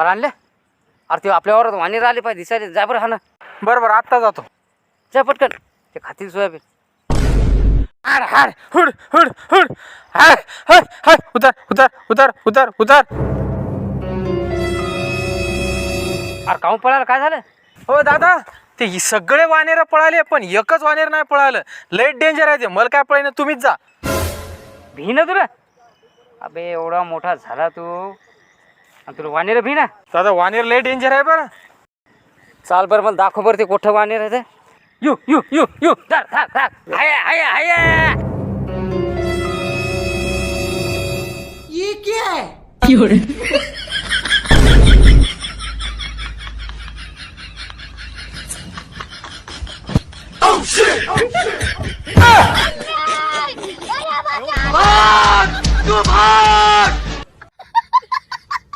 अरे आणले अरे ते आपल्यावर वाणीर आले पाहिजे दिसायला जा बरं हा ना. बरं आत्ता जातो. जा पटकन ते खातील सोयाबीन. हाड हाड हुड हुड हुड हाड हाड हाड उतर उतर उतर उतर उतर. अरे काहून पळाला काय झालं? हो दादा ते सगळे वानेर पळाले पण एकच वानेर नाही पळालं. लय डेंजर आहे ते. मला काय पळायला तुम्हीच जा. भी ना तुला? अबे एवढा मोठा झाला तू आणि तुला वाणीर भी ना? दादा वानेर लय डेंजर आहे बरं. चाल बरं मला दाखव बरं ते कोठं वाणीर आहे ते. यू यू यू यू धर धर धर हाय हाय हाय. ये क्या है? Oh shit! Oh shit!